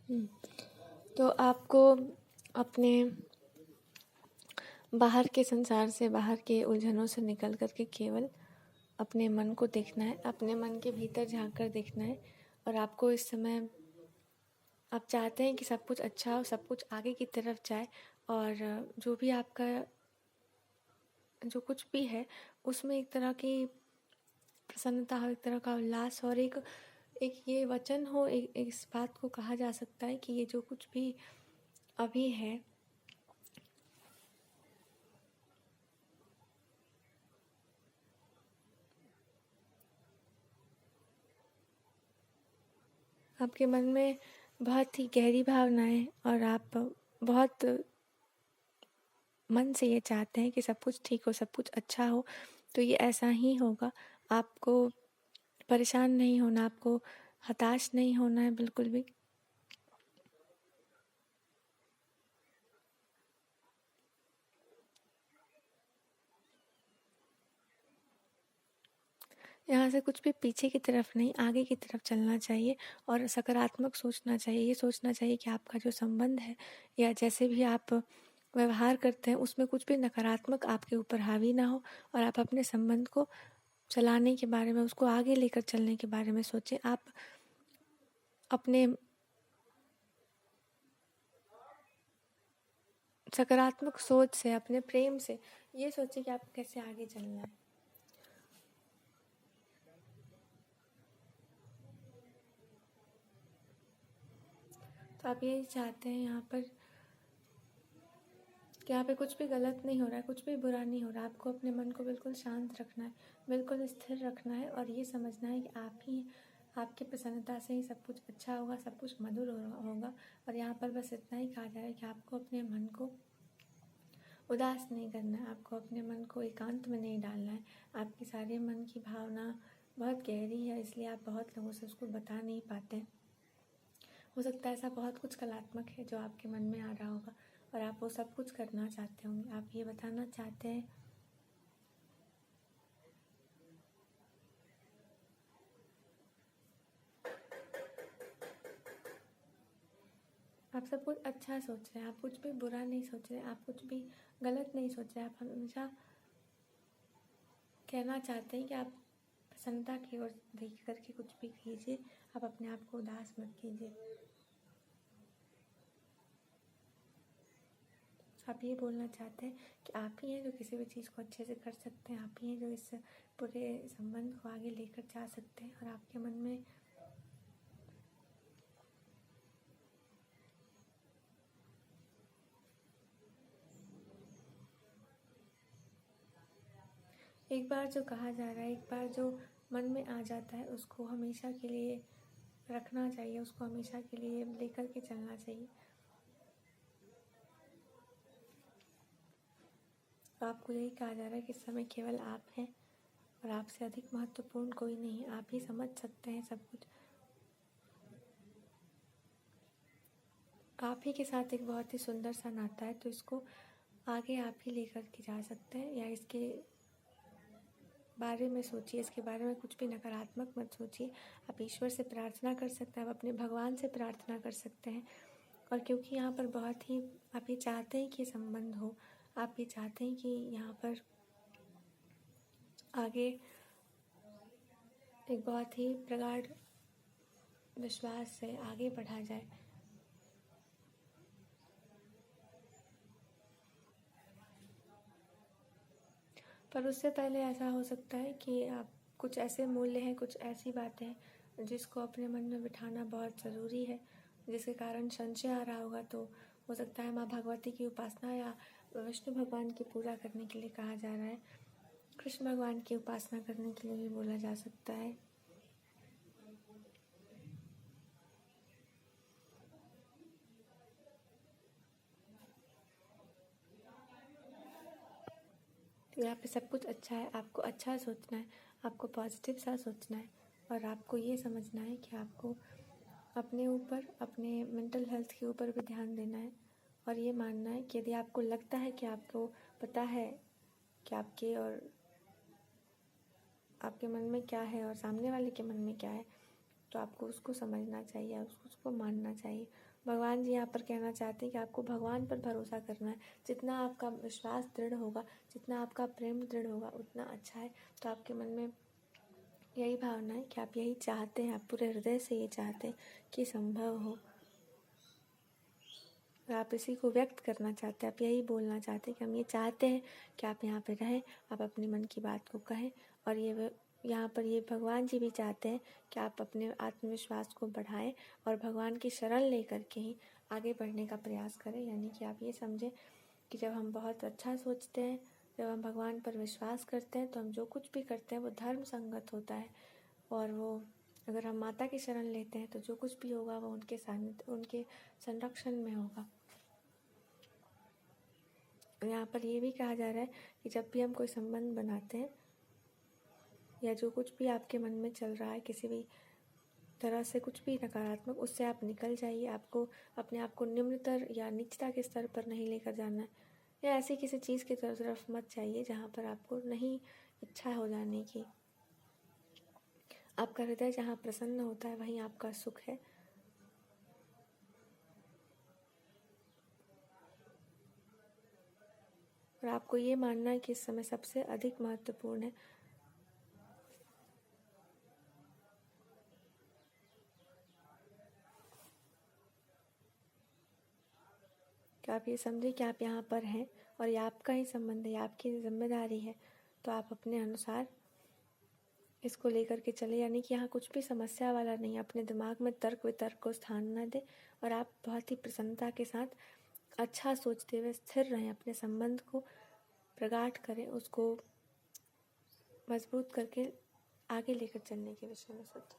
तो आपको अपने बाहर के संसार से, बाहर के उलझनों से निकल कर के केवल अपने मन को देखना है, अपने मन के भीतर झांक कर देखना है। और आपको इस समय, आप चाहते हैं कि सब कुछ अच्छा हो, सब कुछ आगे की तरफ जाए, और जो भी आपका जो कुछ भी है उसमें एक तरह की प्रसन्नता हो, एक तरह का उल्लास हो, और एक ये वचन हो, एक इस बात को कहा जा सकता है कि ये जो कुछ भी अभी है, आपके मन में बहुत ही गहरी भावनाएं, और आप बहुत मन से ये चाहते हैं कि सब कुछ ठीक हो, सब कुछ अच्छा हो, तो ये ऐसा ही होगा। आपको परेशान नहीं होना, आपको हताश नहीं होना है बिल्कुल भी। यहाँ से कुछ भी पीछे की तरफ नहीं, आगे की तरफ चलना चाहिए, और सकारात्मक सोचना चाहिए। ये सोचना चाहिए कि आपका जो संबंध है या जैसे भी आप व्यवहार करते हैं उसमें कुछ भी नकारात्मक आपके ऊपर हावी ना हो, और आप अपने संबंध को चलाने के बारे में, उसको आगे लेकर चलने के बारे में सोचें। आप अपने सकारात्मक सोच से, अपने प्रेम से ये सोचें कि आपको कैसे आगे चलना है। तो आप यही चाहते हैं यहाँ पर कि यहाँ पे कुछ भी गलत नहीं हो रहा है, कुछ भी बुरा नहीं हो रहा है। आपको अपने मन को बिल्कुल शांत रखना है, बिल्कुल स्थिर रखना है, और ये समझना है कि आप ही, आपकी प्रसन्नता से ही सब कुछ अच्छा होगा, सब कुछ मधुर होगा। और यहाँ पर बस इतना ही कहा जा रहा है कि आपको अपने मन को उदास नहीं करना है, आपको अपने मन को एकांत में नहीं डालना है। आपकी सारे मन की भावना बहुत गहरी है, इसलिए आप बहुत लोगों से उसको बता नहीं पाते। हो सकता है ऐसा बहुत कुछ कलात्मक है जो आपके मन में आ रहा होगा, और आप वो सब कुछ करना चाहते होंगे। आप ये बताना चाहते हैं आप सब कुछ अच्छा सोच रहे हैं, आप कुछ भी बुरा नहीं सोच रहे, आप कुछ भी गलत नहीं सोच रहे। आप हमेशा कहना चाहते हैं कि आप प्रसन्नता की ओर देख करके कुछ भी कीजिए, आप अपने आप को उदास मत कीजिए। आप ये बोलना चाहते हैं कि आप ही हैं जो किसी भी चीज़ को अच्छे से कर सकते हैं, आप ही हैं जो इस पूरे संबंध को आगे लेकर जा सकते हैं। और आपके मन में एक बार जो कहा जा रहा है, एक बार जो मन में आ जाता है, उसको हमेशा के लिए रखना चाहिए, उसको हमेशा के लिए लेकर के चलना चाहिए। तो आपको यही कहा जा रहा है कि इस समय केवल आप हैं, और आपसे अधिक महत्वपूर्ण कोई नहीं है। आप ही समझ सकते हैं सब कुछ। आप ही के साथ एक बहुत ही सुंदर सा नाता है, तो इसको आगे आप ही लेकर के जा सकते हैं। या इसके बारे में सोचिए, इसके बारे में कुछ भी नकारात्मक मत सोचिए। आप ईश्वर से प्रार्थना कर सकते हैं, आप अपने भगवान से प्रार्थना कर सकते हैं। और क्योंकि यहाँ पर बहुत ही आप ये चाहते हैं कि संबंध हो, आप ये चाहते हैं कि यहाँ पर आगे एक बहुत ही प्रगाढ़ विश्वास से आगे बढ़ा जाए। पर उससे पहले ऐसा हो सकता है कि आप कुछ ऐसे मूल्य हैं, कुछ ऐसी बातें हैं जिसको अपने मन में बिठाना बहुत ज़रूरी है, जिसके कारण संशय आ रहा होगा। तो हो सकता है माँ भगवती की उपासना या विष्णु भगवान की पूजा करने के लिए कहा जा रहा है, कृष्ण भगवान की उपासना करने के लिए भी बोला जा सकता है। तो यहाँ पे सब कुछ अच्छा है, आपको अच्छा सोचना है, आपको पॉजिटिव सा सोचना है, और आपको ये समझना है कि आपको अपने ऊपर, अपने मेंटल हेल्थ के ऊपर भी ध्यान देना है। और ये मानना है कि यदि आपको लगता है कि आपको पता है कि आपके और आपके मन में क्या है और सामने वाले के मन में क्या है, तो आपको उसको समझना चाहिए, उसको मानना चाहिए। भगवान जी यहाँ पर कहना चाहते हैं कि आपको भगवान पर भरोसा करना है। जितना आपका विश्वास दृढ़ होगा, जितना आपका प्रेम दृढ़ होगा, उतना अच्छा है। तो आपके मन में यही भावना है कि आप यही चाहते हैं, आप पूरे हृदय से ये चाहते हैं कि संभव हो, और आप इसी को व्यक्त करना चाहते हैं। आप यही बोलना चाहते हैं कि हम ये चाहते हैं कि आप यहाँ पे रहें, आप अपने मन की बात को कहें। और ये यहाँ पर ये भगवान जी भी चाहते हैं कि आप अपने आत्मविश्वास को बढ़ाएं और भगवान की शरण लेकर के ही आगे बढ़ने का प्रयास करें। यानी कि आप ये समझें कि जब हम बहुत अच्छा सोचते हैं, जब हम भगवान पर विश्वास करते हैं, तो हम जो कुछ भी करते हैं वो धर्म संगत होता है। और वो अगर हम माता की शरण लेते हैं तो जो कुछ भी होगा वो उनके सानिध्य, उनके संरक्षण में होगा। यहाँ पर ये भी कहा जा रहा है कि जब भी हम कोई संबंध बनाते हैं या जो कुछ भी आपके मन में चल रहा है, किसी भी तरह से कुछ भी नकारात्मक, उससे आप निकल जाइए। आपको अपने आप को निम्नतर या निचता के स्तर पर नहीं लेकर जाना है, या ऐसी किसी चीज़ की तरफ मत जाइए जहाँ पर आपको नहीं इच्छा हो जाने की। आपका हृदय जहाँ प्रसन्न होता है वहीं आपका सुख है। और आपको ये मानना है कि इस समय सबसे अधिक महत्वपूर्ण है कि आप ये समझें कि आप यहाँ पर हैं और ये आपका ही संबंध है, आपकी जिम्मेदारी है। तो आप अपने अनुसार इसको लेकर के चले, यानी कि यहाँ कुछ भी समस्या वाला नहीं। अपने दिमाग में तर्क वितर्क को स्थान न दें और आप बहुत ही प्रसन्नता के साथ अच्छा सोचते हुए स्थिर रहें। अपने संबंध को प्रगाढ़ करें, उसको मजबूत करके आगे लेकर चलने के विषय में सोचें।